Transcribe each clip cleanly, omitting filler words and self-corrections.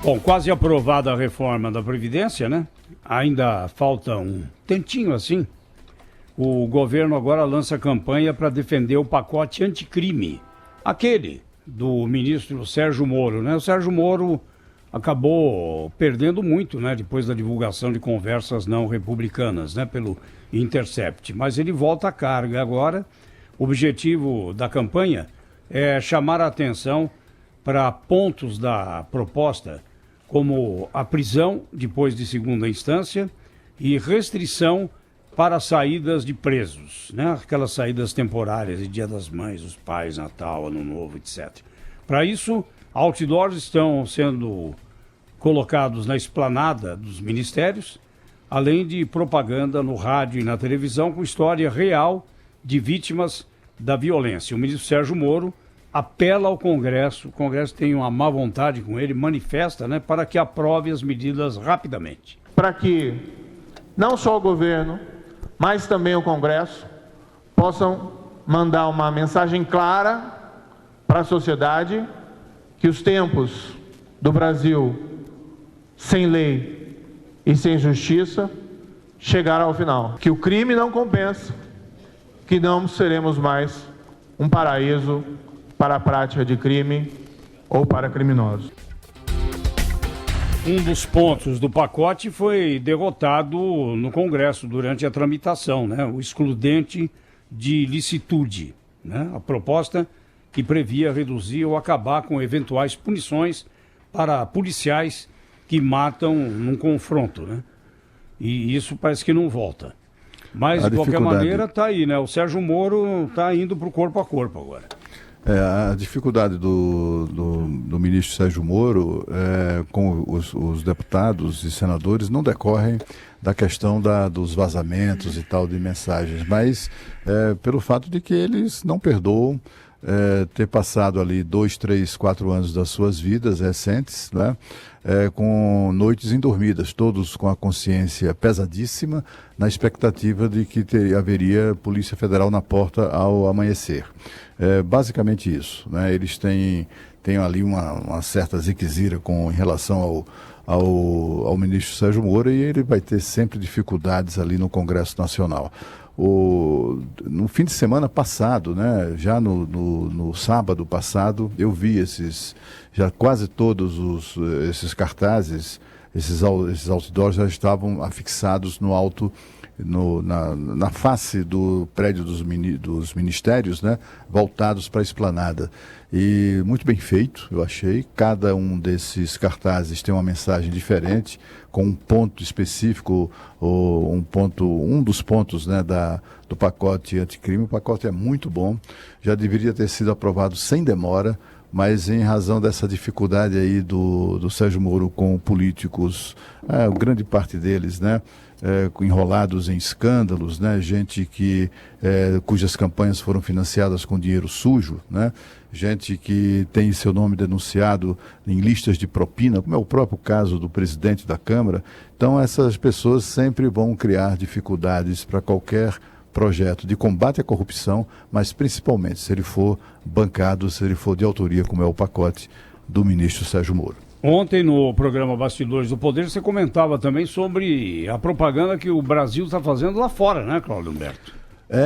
Bom, quase aprovada a reforma da Previdência, né? Ainda falta um tantinho assim. O governo agora lança campanha para defender o pacote anticrime. Aquele do ministro Sérgio Moro, né? O Sérgio Moro acabou perdendo muito, né? Depois da divulgação de conversas não republicanas, né? Pelo Intercept. Mas ele volta à carga agora. O objetivo da campanha é chamar a atenção para pontos da proposta, como a prisão depois de segunda instância e restrição para saídas de presos, né? Aquelas saídas temporárias de Dia das Mães, os Pais, Natal, Ano Novo, etc. Para isso, outdoors estão sendo colocados na esplanada dos ministérios, além de propaganda no rádio e na televisão com história real de vítimas da violência. O ministro Sérgio Moro apela ao Congresso, o Congresso tem uma má vontade com ele, manifesta, né, para que aprove as medidas rapidamente. Para que não só o governo, mas também o Congresso possam mandar uma mensagem clara para a sociedade que os tempos do Brasil sem lei e sem justiça chegaram ao final. Que o crime não compensa, que não seremos mais um paraíso para a prática de crime ou para criminosos. Um dos pontos do pacote foi derrotado no Congresso durante a tramitação, né? O excludente de licitude, né? A proposta que previa reduzir ou acabar com eventuais punições para policiais que matam num confronto, né? E isso parece que não volta. Mas, de qualquer maneira, está aí, né? O Sérgio Moro está indo para o corpo a corpo agora. A dificuldade do ministro Sérgio Moro com os deputados e senadores não decorrem da questão dos vazamentos e tal de mensagens, mas pelo fato de que eles não perdoam ter passado ali 2, 3, 4 anos das suas vidas recentes, né? Com noites indormidas, todos com a consciência pesadíssima, na expectativa de que haveria Polícia Federal na porta ao amanhecer. Basicamente isso, né? Eles têm ali uma certa ziquezira em relação ao ministro Sérgio Moro, e ele vai ter sempre dificuldades ali no Congresso Nacional. No fim de semana passado, né, já no sábado passado, eu vi já quase todos esses cartazes, esses outdoors já estavam afixados na face do prédio dos ministérios, né, voltados para a esplanada. E muito bem feito, eu achei. Cada um desses cartazes tem uma mensagem diferente, com um ponto específico, ou um dos pontos, né, do pacote anticrime. O pacote é muito bom, já deveria ter sido aprovado sem demora, mas em razão dessa dificuldade aí do Sérgio Moro com políticos, grande parte deles, né, enrolados em escândalos, né, gente cujas campanhas foram financiadas com dinheiro sujo, né, gente que tem seu nome denunciado em listas de propina, como é o próprio caso do presidente da Câmara. Então essas pessoas sempre vão criar dificuldades para qualquer projeto de combate à corrupção, mas principalmente se ele for bancado, se ele for de autoria, como é o pacote do ministro Sérgio Moro. Ontem, no programa Bastidores do Poder, você comentava também sobre a propaganda que o Brasil está fazendo lá fora, né, Cláudio Humberto?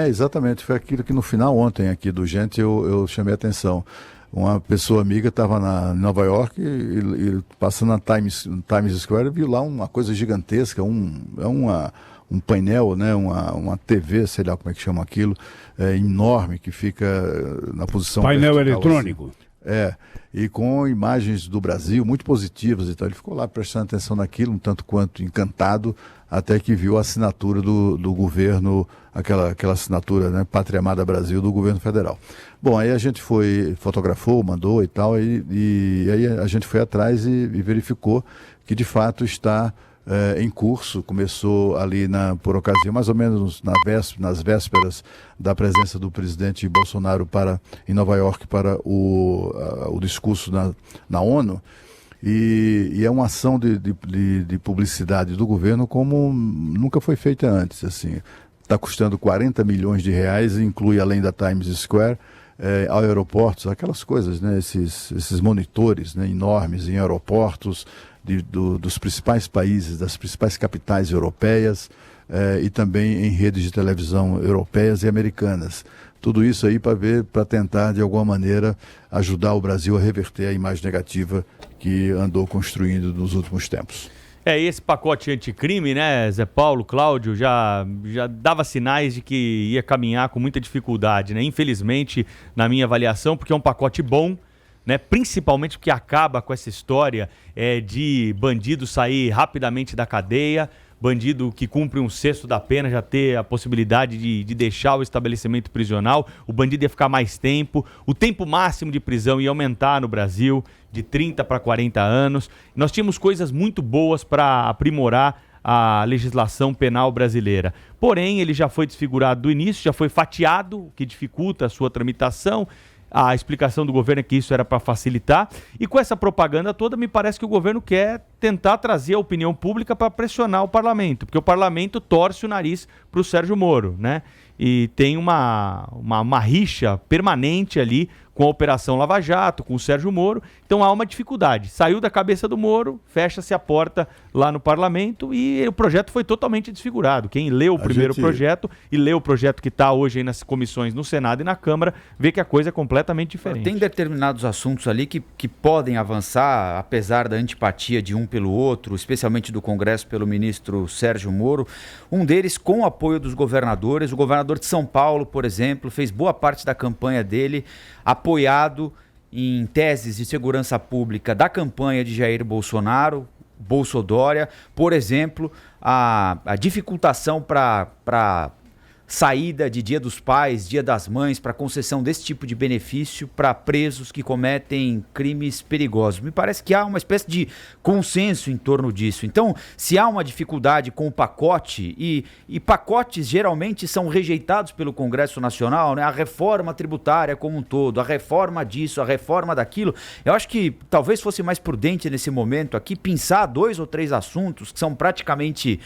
Exatamente. Foi aquilo que no final ontem aqui do Gente eu chamei a atenção. Uma pessoa amiga estava em Nova York e passando na Times Square, viu lá uma coisa gigantesca, um painel, né, uma TV, sei lá como é que chama aquilo, enorme, que fica na posição painel vertical, eletrônico. Assim. E com imagens do Brasil muito positivas e tal. Ele ficou lá prestando atenção naquilo, um tanto quanto encantado, até que viu a assinatura do governo, aquela assinatura, né, Pátria Amada Brasil, do governo federal. Bom, aí a gente fotografou, mandou e tal, e aí a gente foi atrás e verificou que de fato está em curso. Começou ali por ocasião, mais ou menos nas vésperas da presença do presidente Bolsonaro em Nova York para o discurso na ONU, e é uma ação de publicidade do governo como nunca foi feita antes. Assim, está custando 40 milhões de reais, inclui, além da Times Square, aeroportos, aquelas coisas, né? Esses monitores, né? Enormes em aeroportos dos principais países, das principais capitais europeias, e também em redes de televisão europeias e americanas. Tudo isso aí para tentar, de alguma maneira, ajudar o Brasil a reverter a imagem negativa que andou construindo nos últimos tempos. Esse pacote anticrime, né, Zé Paulo, Cláudio, já dava sinais de que ia caminhar com muita dificuldade, né? Infelizmente, na minha avaliação, porque é um pacote bom, né? Principalmente porque acaba com essa história de bandido sair rapidamente da cadeia, bandido que cumpre 1/6 da pena já ter a possibilidade de deixar o estabelecimento prisional, o bandido ia ficar mais tempo, o tempo máximo de prisão ia aumentar no Brasil, de 30 para 40 anos. Nós tínhamos coisas muito boas para aprimorar a legislação penal brasileira. Porém, ele já foi desfigurado do início, já foi fatiado, o que dificulta a sua tramitação. A explicação do governo é que isso era para facilitar. E com essa propaganda toda, me parece que o governo quer tentar trazer a opinião pública para pressionar o parlamento, porque o parlamento torce o nariz para o Sérgio Moro, né? E tem uma rixa permanente ali com a Operação Lava Jato, com o Sérgio Moro. Então há uma dificuldade. Saiu da cabeça do Moro, fecha-se a porta lá no parlamento e o projeto foi totalmente desfigurado. Quem leu o primeiro projeto e leu o projeto que está hoje aí nas comissões no Senado e na Câmara, vê que a coisa é completamente diferente. Tem determinados assuntos ali que podem avançar, apesar da antipatia de um pelo outro, especialmente do Congresso pelo ministro Sérgio Moro. Um deles com o apoio dos governadores. O governador de São Paulo, por exemplo, fez boa parte da campanha dele apoiado em teses de segurança pública da campanha de Jair Bolsonaro, Bolsodória, por exemplo, a dificultação para saída de Dia dos Pais, Dia das Mães, para concessão desse tipo de benefício para presos que cometem crimes perigosos. Me parece que há uma espécie de consenso em torno disso. Então, se há uma dificuldade com o pacote, e pacotes geralmente são rejeitados pelo Congresso Nacional, né? A reforma tributária como um todo, a reforma disso, a reforma daquilo, eu acho que talvez fosse mais prudente nesse momento aqui pensar 2 ou 3 assuntos que são praticamente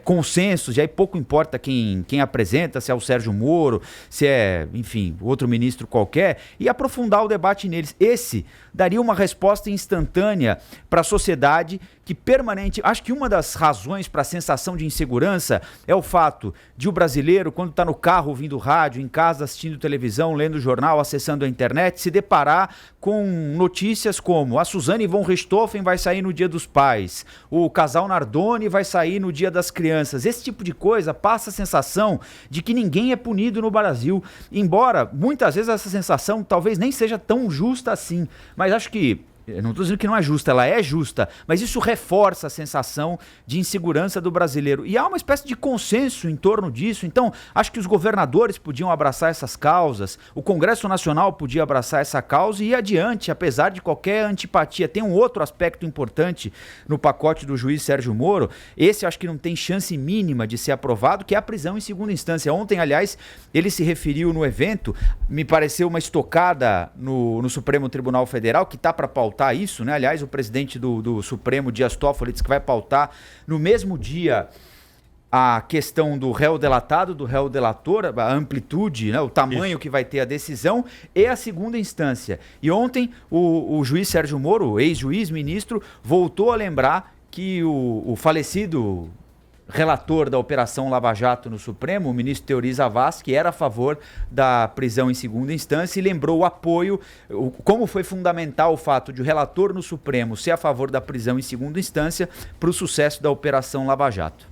consensos, e aí pouco importa quem apresenta, se é o Sérgio Moro, se é, enfim, outro ministro qualquer, e aprofundar o debate neles. Esse daria uma resposta instantânea para a sociedade que permanente... Acho que uma das razões para a sensação de insegurança é o fato de o brasileiro, quando está no carro ouvindo rádio, em casa assistindo televisão, lendo jornal, acessando a internet, se deparar com notícias como a Suzane von Richthofen vai sair no Dia dos Pais, o casal Nardoni vai sair no Dia das Crianças. Esse tipo de coisa passa a sensação de que ninguém é punido no Brasil, embora muitas vezes essa sensação talvez nem seja tão justa assim, mas acho que, eu não estou dizendo que não é justa, ela é justa, mas isso reforça a sensação de insegurança do brasileiro. E há uma espécie de consenso em torno disso, então acho que os governadores podiam abraçar essas causas, o Congresso Nacional podia abraçar essa causa e ir adiante, apesar de qualquer antipatia. Tem um outro aspecto importante no pacote do juiz Sérgio Moro, esse acho que não tem chance mínima de ser aprovado, que é a prisão em segunda instância. Ontem, aliás, ele se referiu no evento, me pareceu uma estocada no Supremo Tribunal Federal, que está para pautar isso, né? Aliás, o presidente do Supremo, Dias Toffoli, disse que vai pautar no mesmo dia a questão do réu delatado, do réu delator, a amplitude, né? O tamanho que vai ter a decisão e a segunda instância. E ontem o juiz Sérgio Moro, o ex-juiz, ministro, voltou a lembrar que o falecido relator da Operação Lava Jato no Supremo, o ministro Teori Zavascki, que era a favor da prisão em segunda instância, e lembrou o apoio, como foi fundamental o fato de o relator no Supremo ser a favor da prisão em segunda instância para o sucesso da Operação Lava Jato.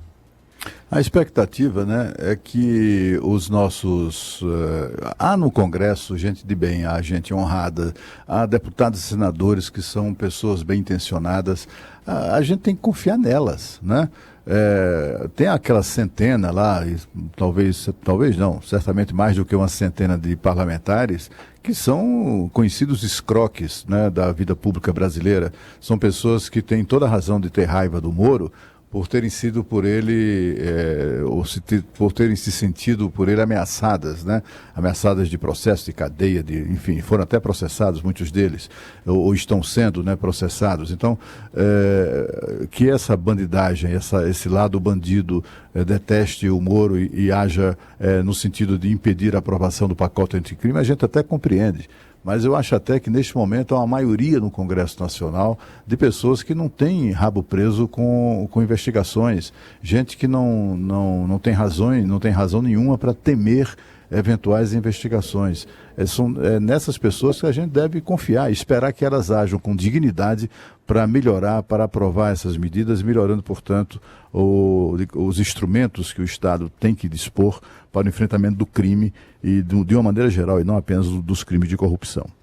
A expectativa, né, é que os nossos... há no Congresso gente de bem, há gente honrada, há deputados e senadores que são pessoas bem intencionadas, a gente tem que confiar nelas, né? Tem aquela centena lá, e talvez não, certamente mais do que uma centena de parlamentares que são conhecidos escroques, né, da vida pública brasileira. São pessoas que têm toda a razão de ter raiva do Moro, por terem sido por ele, por terem se sentido por ele ameaçadas, né? Ameaçadas de processo, de cadeia, enfim, foram até processados, muitos deles, ou estão sendo, né, processados. Então, que essa bandidagem, esse lado bandido deteste o Moro e haja no sentido de impedir a aprovação do pacote anticrime, a gente até compreende. Mas eu acho até que neste momento há uma maioria no Congresso Nacional de pessoas que não têm rabo preso com investigações, gente que não tem razão nenhuma para temer eventuais investigações. São nessas pessoas que a gente deve confiar, esperar que elas ajam com dignidade para melhorar, para aprovar essas medidas, melhorando, portanto, os instrumentos que o Estado tem que dispor para o enfrentamento do crime e de uma maneira geral, e não apenas dos crimes de corrupção.